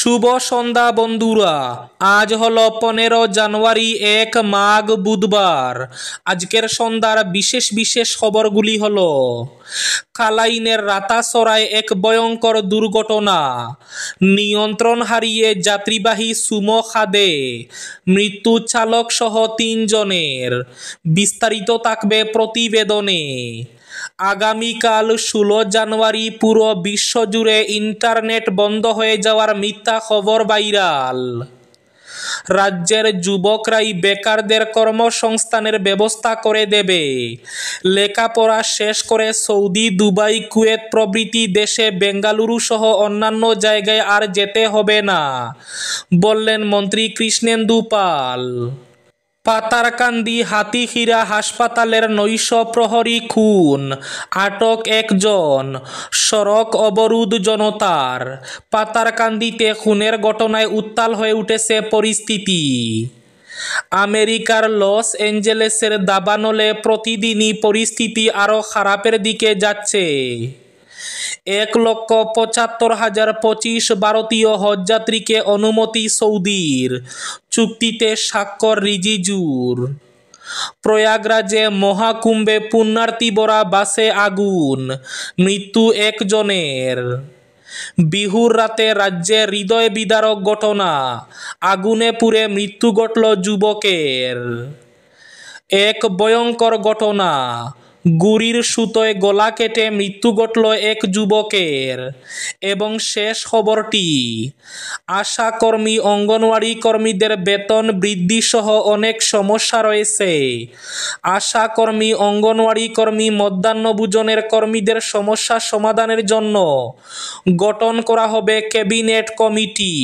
শুভ সন্ধ্যা বন্ধুরা। আজ হলো 15 জানুয়ারি, এক মাঘ বুধবার। আজকের সন্ধ্যার বিশেষ বিশেষ খবরগুলি হলো: কালাইনের রাতাসরায় এক ভয়ঙ্কর দুর্ঘটনা, নিয়ন্ত্রণ হারিয়ে যাত্রীবাহী সুমো খাদে, মৃত্যু চালক সহ 3 জনের। বিস্তারিত থাকবে প্রতিবেদনে। আগামীকাল 16 জানুয়ারি পুরো বিশ্বজুড়ে ইন্টারনেট বন্ধ হয়ে যাওয়ার মিথ্যা খবর ভাইরাল। রাজ্যের যুবকরাই বেকারদের কর্মসংস্থানের ব্যবস্থা করে দেবে। লেখাপড়া শেষ করে সৌদি, দুবাই, কুয়েত প্রভৃতি দেশে বেঙ্গালুরু সহ অন্যান্য জায়গায় আর যেতে হবে না, বললেন মন্ত্রী কৃষ্ণেন্দু পাল। পাতারকান্দি হাতিখিরা হাসপাতালের নৈশ প্রহরী খুন, আটক 1 জন, সড়ক অবরোধ জনতার। পাতারকান্দিতে খুনের ঘটনায় উত্তাল হয়ে উঠেছে পরিস্থিতি। আমেরিকার লস অ্যাঞ্জেলেসের দাবানলে প্রতিদিনই পরিস্থিতি আরও খারাপের দিকে যাচ্ছে। 1,75,025 ভারতীয় হজযাত্রীকে অনুমতি সৌদির, চুক্তিতে স্বাক্ষর রিজিজুর। প্রয়াগরাজে মহাকুম্ভে পুণ্যার্থী ভরা বাসে আগুন, মৃত্যু 1 জনের। বিহুর রাতে রাজ্যে হৃদয় বিদারক ঘটনা, আগুনে পুড়ে মৃত্যু ঘটল যুবকের। এক ভয়ঙ্কর ঘটনা, গুড়ির সুতোয় গলা কেটে মৃত্যু ঘটল 1 যুবকের। এবং শেষ খবরটি, আশাকর্মী অঙ্গনওয়াড়ি কর্মীদের বেতন বৃদ্ধি সহ অনেক সমস্যা রয়েছে। আশাকর্মী, অঙ্গনওয়াড়ি কর্মী, মধ্যাহ্নভোজনের কর্মীদের সমস্যা সমাধানের জন্য গঠন করা হবে ক্যাবিনেট কমিটি।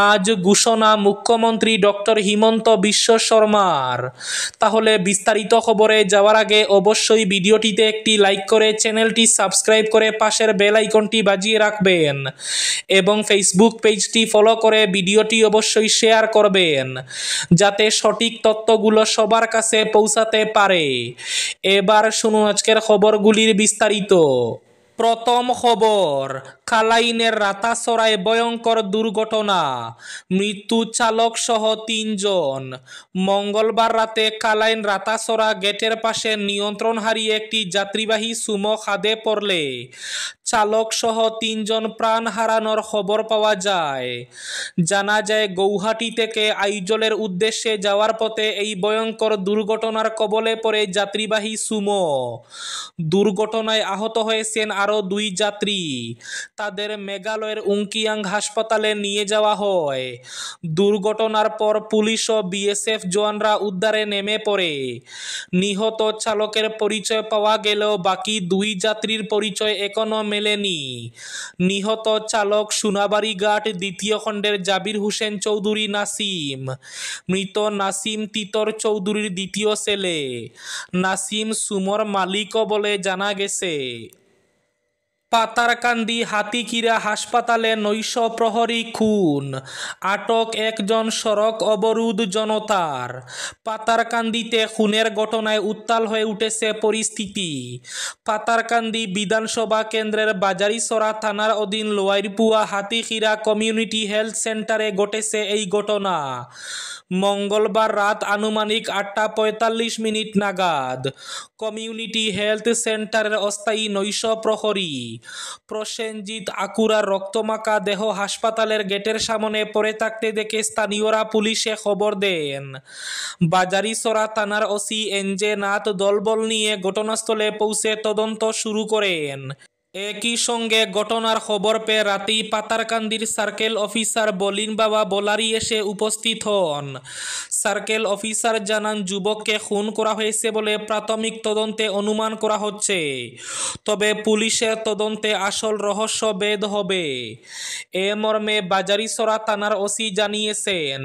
আজ ঘোষণা মুখ্যমন্ত্রী ডক্টর হিমন্ত বিশ্ব শর্মার। তাহলে বিস্তারিত খবরে যাওয়ার আগে অবশ্যই ভিডিওটিতে একটি লাইক করে চ্যানেলটি সাবস্ক্রাইব করে পাশের বেল আইকনটি বাজিয়ে রাখবেন এবং ফেসবুক পেজটি ফলো করে ভিডিওটি অবশ্যই শেয়ার করবেন, যাতে সঠিক তথ্যগুলো সবার কাছে পৌঁছাতে পারে। এবার শুনুন আজকের খবরগুলির বিস্তারিত। প্রথম খবর, কালাইনের রাতাসরায় ভয়ঙ্কর দুর্ঘটনা, মৃত্যু চালক সহ 3 জন। মঙ্গলবার রাতে কালাইন রাতাসরা গেটের পাশে নিয়ন্ত্রণ হারিয়ে একটি যাত্রীবাহী সুমো খাদে পড়লে চালক সহ 3 জন প্রাণ হারানোর খবর পাওয়া যায়। জানা যায়, গৌহাটি থেকে আইজলের উদ্দেশ্যে যাওয়ার পথে এই ভয়ঙ্কর দুর্ঘটনার কবলে পড়ে যাত্রীবাহী সুমো। দুর্ঘটনায় আহত হয়েছেন আরও 2 যাত্রী। তাদের মেঘালয়ের উঙ্কিয়াং হাসপাতালে নিয়ে যাওয়া হয়। দুর্ঘটনার পর পুলিশ ও বিএসএফ জওয়ানরা উদ্ধারে নেমে পড়ে। নিহত চালকের পরিচয় পাওয়া গেলেও বাকি 2 যাত্রীর পরিচয় এখনও মেলেনি। নিহত চালক সোনাবাড়ি ঘাট 2য় খণ্ডের জাবির হোসেন চৌধুরী নাসিম। মৃত নাসিম তিতর চৌধুরীর 2য় ছেলে। নাসিম সুমোর মালিকও বলে জানা গেছে। পাতারকান্দি হাতিখিরা হাসপাতালে নৈশ প্রহরী খুন, আটক 1 জন, সড়ক অবরোধ জনতার। পাতারকান্দিতে খুনের ঘটনায় উত্তাল হয়ে উঠেছে পরিস্থিতি। পাতারকান্দি বিধানসভা কেন্দ্রের বাজারিসরা থানার অধীন লোয়ারপুয়া হাতিখিরা কমিউনিটি হেলথ সেন্টারে ঘটেছে এই ঘটনা। মঙ্গলবার রাত আনুমানিক 8টা 45 নাগাদ কমিউনিটি হেলথ সেন্টারের অস্থায়ী নৈশ প্রহরী প্রসেনজিৎ আকুরার রক্তমাখা দেহ হাসপাতালের গেটের সামনে পড়ে থাকতে দেখে স্থানীয়রা পুলিশে খবর দেন। বাজারিসরা থানার ওসি এনজে নাথ দলবল নিয়ে ঘটনাস্থলে পৌঁছে তদন্ত শুরু করেন। একই সঙ্গে ঘটনার খবর পেয়ে রাতেই পাতারকান্দির সার্কেল অফিসার বলিন বাবা বলারি এসে উপস্থিত হন। সার্কেল অফিসার জানান, যুবককে খুন করা হয়েছে বলে প্রাথমিক তদন্তে অনুমান করা হচ্ছে, তবে পুলিশের তদন্তে আসল রহস্য বেদ হবে। এ মর্মে বাজারিসরা থানার ওসি জানিয়েছেন,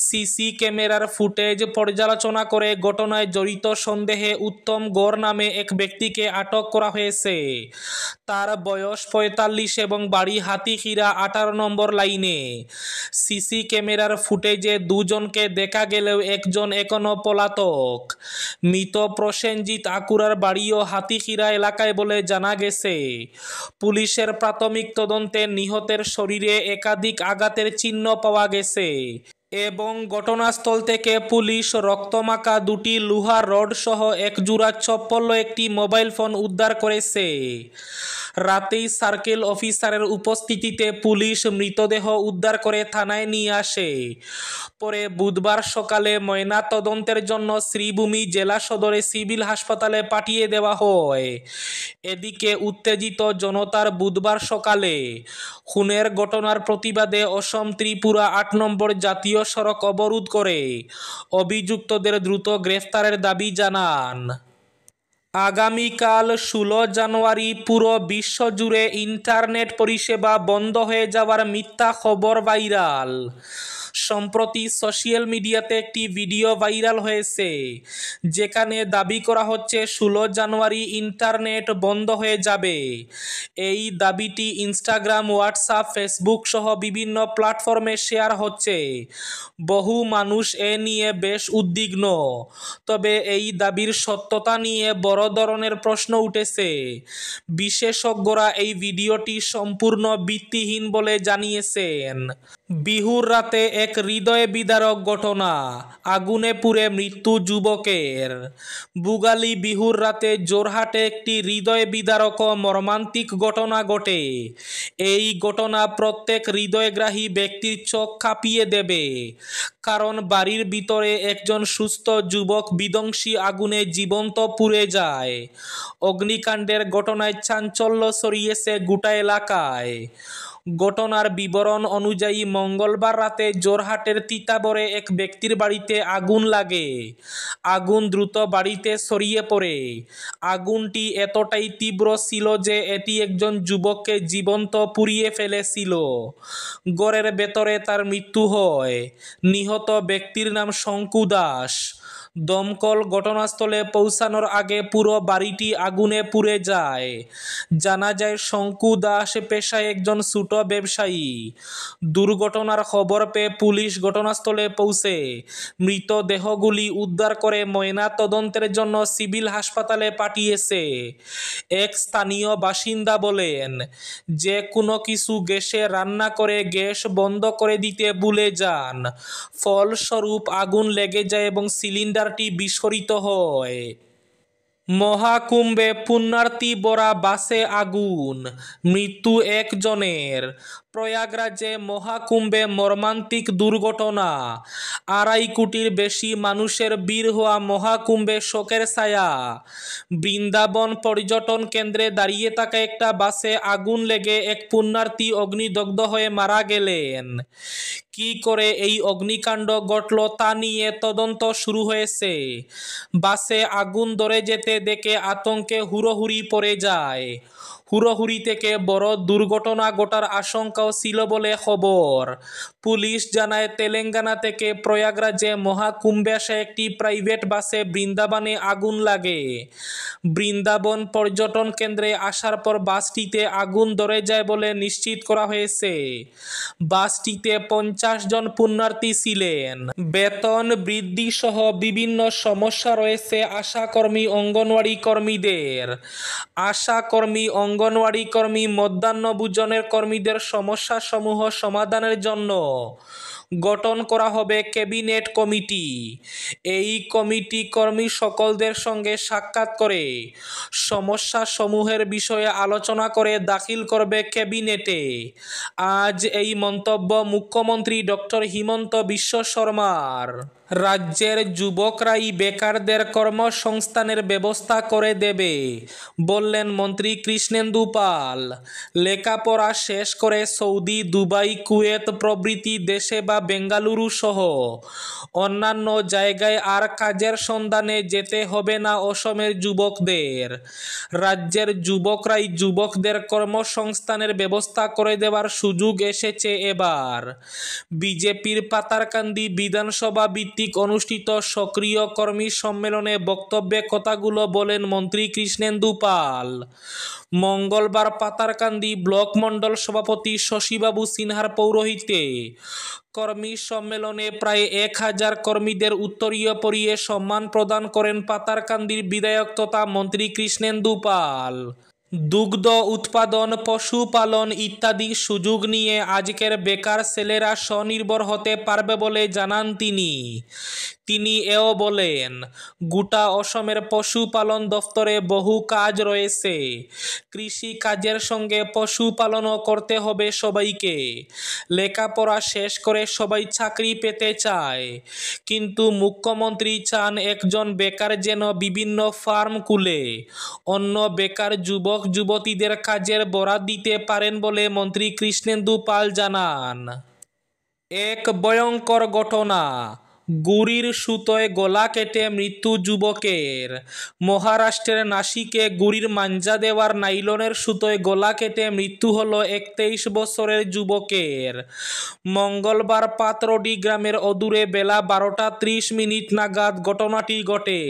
সিসি ক্যামেরার ফুটেজ পর্যালোচনা করে ঘটনায় জড়িত সন্দেহে উত্তম গড় নামে এক ব্যক্তিকে আটক করা হয়েছে। তার বয়স 45 এবং বাড়ি হাতিখিরা 18 নম্বর লাইনে। সিসি ক্যামেরার ফুটেজে দুজনকে দেখা গেলেও একজন এখনও পলাতক। মৃত প্রসেনজিৎ আকুরার বাড়িও হাতিখিরা এলাকায় বলে জানা গেছে। পুলিশের প্রাথমিক তদন্তে নিহতের শরীরে একাধিক আঘাতের চিহ্ন পাওয়া গেছে এবং ঘটনাস্থল থেকে পুলিশ রক্তমাখা দুটি লোহার রড সহ এক জোড়া চপ্পল একটি মোবাইল ফোন উদ্ধার করেছে। রাতেই সার্কেল অফিসারের উপস্থিতিতে পুলিশ মৃতদেহ উদ্ধার করে থানায় নিয়ে আসে। পরে বুধবার সকালে ময়না তদন্তের জন্য শ্রীভূমি জেলা সদরে সিভিল হাসপাতালে পাঠিয়ে দেওয়া হয়। এদিকে উত্তেজিত জনতার বুধবার সকালে খুনের ঘটনার প্রতিবাদে অসম ত্রিপুরা ৮ নম্বর জাতীয় সড়ক অবরোধ করে অভিযুক্তদের দ্রুত গ্রেফতারের দাবি জানান। আগামীকাল ১৬ জানুয়ারি পুরো বিশ্বজুড়ে ইন্টারনেট পরিষেবা বন্ধ হয়ে যাওয়ার মিথ্যা খবর ভাইরাল। সম্প্রতি সোশ্যাল মিডিয়াতে একটি ভিডিও ভাইরাল হয়েছে যেখানে দাবি করা হচ্ছে ১৬ জানুয়ারি ইন্টারনেট বন্ধ হয়ে যাবে। এই দাবিটি ইনস্টাগ্রাম, হোয়াটসঅ্যাপ, ফেসবুক সহ বিভিন্ন প্ল্যাটফর্মে শেয়ার হচ্ছে। বহু মানুষ এ নিয়ে বেশ উদ্বিগ্ন। তবে এই দাবির সত্যতা নিয়ে বড় ধরনের প্রশ্ন উঠেছে। বিশেষজ্ঞরা এই ভিডিওটি সম্পূর্ণ ভিত্তিহীন বলে জানিয়েছেন। বিহুর রাতে এক হৃদয় বিদারক ঘটনা, আগুনে পুড়ে মৃত্যু যুবকের। ভোগালী বিহুর রাতে যোরহাটে একটি হৃদয় বিদারক ও মর্মান্তিক ঘটনা ঘটে। এই ঘটনা প্রত্যেক হৃদয়গ্রাহী ব্যক্তির চোখ কাঁপিয়ে দেবে, কারণ বাড়ির ভিতরে একজন সুস্থ যুবক বিধ্বংসী আগুনে জীবন্ত পুড়ে যায়। অগ্নিকাণ্ডের ঘটনায় চাঞ্চল্য ছড়িয়েছে গোটা এলাকায়। ঘটনার বিবরণ অনুযায়ী মঙ্গলবার রাতে যোরহাটের তিতাবরে এক ব্যক্তির বাড়িতে আগুন লাগে। আগুন দ্রুত বাড়িতে ছড়িয়ে পড়ে। আগুনটি এতটাই তীব্র ছিল যে এটি একজন যুবককে জীবন্ত পুড়িয়ে ফেলেছিল। ঘরের ভেতরে তার মৃত্যু হয়। নিহত ব্যক্তির নাম শঙ্কু দাস। দমকল ঘটনাস্থলে পৌঁছানোর আগে পুরো বাড়িটি আগুনে পুড়ে যায়। জানা যায় শঙ্কু দাস পেশায় একজন ছোট ব্যবসায়ী। দুর্ঘটনার খবর পেয়ে পুলিশ ঘটনাস্থলে পৌঁছে মৃতদেহগুলি উদ্ধার করে ময়না তদন্তের জন্য সিভিল হাসপাতালে পাঠিয়েছে। এক স্থানীয় বাসিন্দা বলেন, যে কোনো কিছু গ্যাসে রান্না করে গ্যাস বন্ধ করে দিতে ভুলে যান। ফলস্বরূপ আগুন লেগে যায় এবং সিলিন্ডারটি বিস্ফোরিত হয়। মহাকুম্ভে পুণ্যার্থী ভরা বাসে আগুন, মৃত্যু একজনের। প্রয়াগরাজে মহাকুম্ভে মর্মান্তিক দুর্ঘটনা। ২.৫ কোটির বেশি মানুষের ভিড় হওয়া মহাকুম্ভে শোকের ছায়া। বৃন্দাবন পর্যটন কেন্দ্রে দাঁড়িয়ে থাকা একটা বাসে আগুন লেগে এক পুণ্যার্থী অগ্নিদগ্ধ হয়ে মারা গেলেন। কি করে এই অগ্নিকাণ্ড ঘটল তা নিয়ে তদন্ত শুরু হয়েছে। বাসে আগুন ধরে যেতে দেখে আতঙ্কে হুড়োহুড়ি পড়ে যায়। হুড়োহুড়ি থেকে বড় দুর্ঘটনা ঘটার আশঙ্কাও ছিল বলে খবর। পুলিশ জানায়, তেলেঙ্গানা থেকে প্রয়াগরাজে মহাকুম্ভে আসা একটি প্রাইভেট বাসে বৃন্দাবনে আগুন লাগে। বৃন্দাবন পর্যটন কেন্দ্রে আসার পর বাসটিতে আগুন ধরে যায় বলে নিশ্চিত করা হয়েছে। বাসটিতে ৫০ জন পুণ্যার্থী ছিলেন। বেতন বৃদ্ধি সহ বিভিন্ন সমস্যা রয়েছে আশাকর্মী, অঙ্গনওয়াড়ি কর্মীদের। আশাকর্মী, অঙ্গনওয়াড়ি কর্মী, মধ্যাহ্নভোজনের কর্মীদের সমস্যাসমূহ সমাধানের জন্য গঠন করা হবে ক্যাবিনেট কমিটি। এই কমিটি কর্মী সকলদের সঙ্গে সাক্ষাৎ করে সমস্যাসমূহের বিষয়ে আলোচনা করে দাখিল করবে ক্যাবিনেটে। আজ এই মন্তব্য মুখ্যমন্ত্রী ডক্টর হিমন্ত বিশ্ব শর্মার। রাজ্যের যুবকরাই বেকারদের কর্মসংস্থানের ব্যবস্থা করে দেবে, বললেন মন্ত্রী কৃষ্ণেন্দু পাল। লেখাপড়া শেষ করে সৌদি, দুবাই, কুয়েত প্রভৃতি দেশে বা বেঙ্গালুরু সহ অন্যান্য জায়গায় আর কাজের সন্ধানে যেতে হবে না অসমের যুবকদের। রাজ্যের যুবকরাই যুবকদের কর্মসংস্থানের ব্যবস্থা করে দেওয়ার সুযোগ এসেছে এবার। বিজেপির পাতারকান্দি বিধানসভা ভিত্তিক অনুষ্ঠিত সক্রিয় কর্মী সম্মেলনে বক্তব্যে কথাগুলো বলেন মন্ত্রী কৃষ্ণেন্দু পাল। মঙ্গলবার পাতারকান্দি ব্লক মণ্ডল সভাপতি শশীবাবু সিনহার পৌরোহিত্যে কর্মী সম্মেলনে প্রায় 1000 কর্মীদের উত্তরীয় পরিয়ে সম্মান প্রদান করেন পাতারকান্দির বিধায়ক তথা মন্ত্রী কৃষ্ণেন্দু পাল। দুগ্ধ উৎপাদন, পশুপালন ইত্যাদি সুযোগ নিয়ে আজকের বেকার ছেলেরা স্বনির্ভর হতে পারবে বলে জানান তিনি এও বলেন, গোটা অসমের পশুপালন দফতরে বহু কাজ রয়েছে। কৃষি কাজের সঙ্গে পশুপালনও করতে হবে সবাইকে। লেখাপড়া শেষ করে সবাই চাকরি পেতে চায়, কিন্তু মুখ্যমন্ত্রী চান একজন বেকার যেন বিভিন্ন ফার্ম খুলে অন্য বেকার যুবক যুবতীদের কাজের বরাত দিতে পারেন বলে মন্ত্রী কৃষ্ণেন্দু পাল জানান। এক ভয়ঙ্কর ঘটনা, গুড়ির সুতোয় গলা কেটে মৃত্যু যুবকের। মহারাষ্ট্রের নাসিকে গুড়ির মাঞ্জা দেওয়ার নাইলনের সুতোয় গলা কেটে মৃত্যু হল 23 বছরের যুবকের। মঙ্গলবার পাতরডি গ্রামের অদূরে বেলা 12:30 নাগাদ ঘটনাটি ঘটে।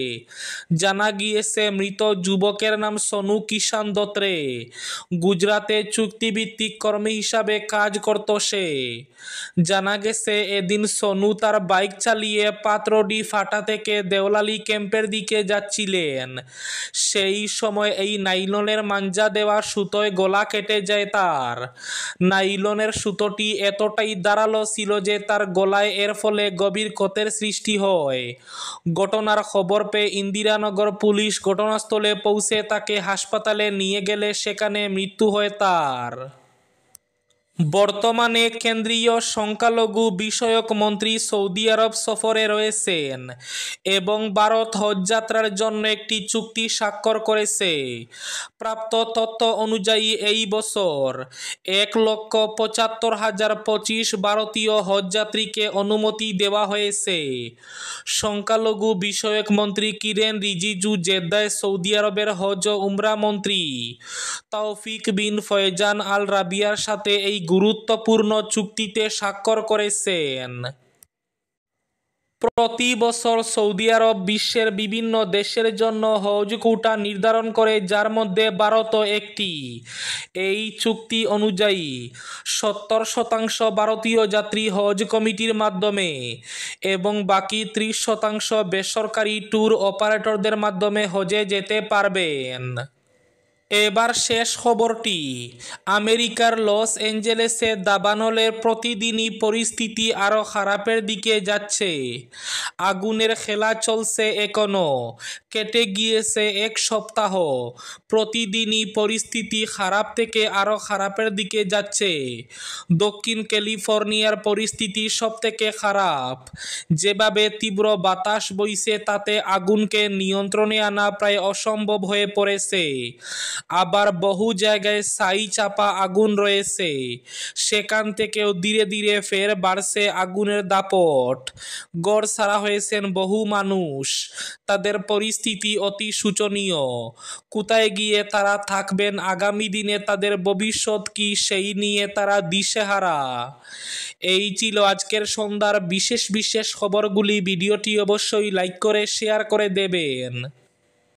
জানা গিয়েছে মৃত যুবকের নাম সোনু কিষান দত্রে। গুজরাতে চুক্তিভিত্তিক কর্মী হিসাবে কাজ করত সে। জানা গেছে এদিন সোনু তার বাইক চালিয়ে পাতরডি ফাটা থেকে দেওলালি ক্যাম্পের দিকে যাচ্ছিলেন। সেই সময় এই নাইলনের মাঞ্জা দেওয়া সুতোয় গলা কেটে যায় তার। নাইলনের সুতোটি এতটাই ধারালো ছিল যে তার গলায় এর ফলে গভীর ক্ষতের সৃষ্টি হয়। ঘটনার খবর পেয়ে ইন্দিরানগর পুলিশ ঘটনাস্থলে পৌঁছে তাকে হাসপাতালে নিয়ে গেলে সেখানে মৃত্যু হয় তার। বর্তমানে কেন্দ্রীয় সংখ্যালঘু বিষয়ক মন্ত্রী সৌদি আরব সফরে রয়েছেন এবং ভারত হজ যাত্রার জন্য একটি চুক্তি স্বাক্ষর করেছে। প্রাপ্ত তথ্য অনুযায়ী এই বছর 1,75,025 ভারতীয় হজযাত্রীকে অনুমতি দেওয়া হয়েছে। সংখ্যালঘু বিষয়ক মন্ত্রী কিরেন রিজিজু জেদ্দায় সৌদি আরবের হজ ও উমরা মন্ত্রী তৌফিক বিন ফয়জান আল রাবিয়ার সাথে এই গুরুত্বপূর্ণ চুক্তিতে স্বাক্ষর করেছেন। প্রতি বছর সৌদি আরব বিশ্বের বিভিন্ন দেশের জন্য হজ কোটা নির্ধারণ করে, যার মধ্যে ভারতও একটি। এই চুক্তি অনুযায়ী 70% ভারতীয় যাত্রী হজ কমিটির মাধ্যমে এবং বাকি 30% বেসরকারি ট্যুর অপারেটরদের মাধ্যমে হজে যেতে পারবেন। এবার শেষ খবরটি, আমেরিকার লস অ্যাঞ্জেলেসে দাবানলের প্রতিদিনই পরিস্থিতি আরও খারাপের দিকে যাচ্ছে। আগুনের খেলা চলছে এখনও, কেটে গিয়েছে 1 সপ্তাহ। প্রতিদিনই পরিস্থিতি খারাপ থেকে আরও খারাপের দিকে যাচ্ছে। দক্ষিণ ক্যালিফোর্নিয়ার পরিস্থিতি সবথেকে খারাপ। যেভাবে তীব্র বাতাস বইছে তাতে আগুনকে নিয়ন্ত্রণে আনা প্রায় অসম্ভব হয়ে পড়েছে। আবার বহু জায়গায় ছাই চাপা আগুন রয়েছে, সেখান থেকেও ধীরে ধীরে ফের বাড়ছে আগুনের দাপট। ঘর ছাড়া হয়েছেন বহু মানুষ। তাদের পরিস্থিতি অতি শোচনীয়। কোথায় গিয়ে তারা থাকবেন, আগামী দিনে তাদের ভবিষ্যৎ কি, সেই নিয়ে তারা দিশেহারা। এই ছিল আজকের সন্ধ্যার বিশেষ খবরগুলি। ভিডিওটি অবশ্যই লাইক করে শেয়ার করে দেবেন।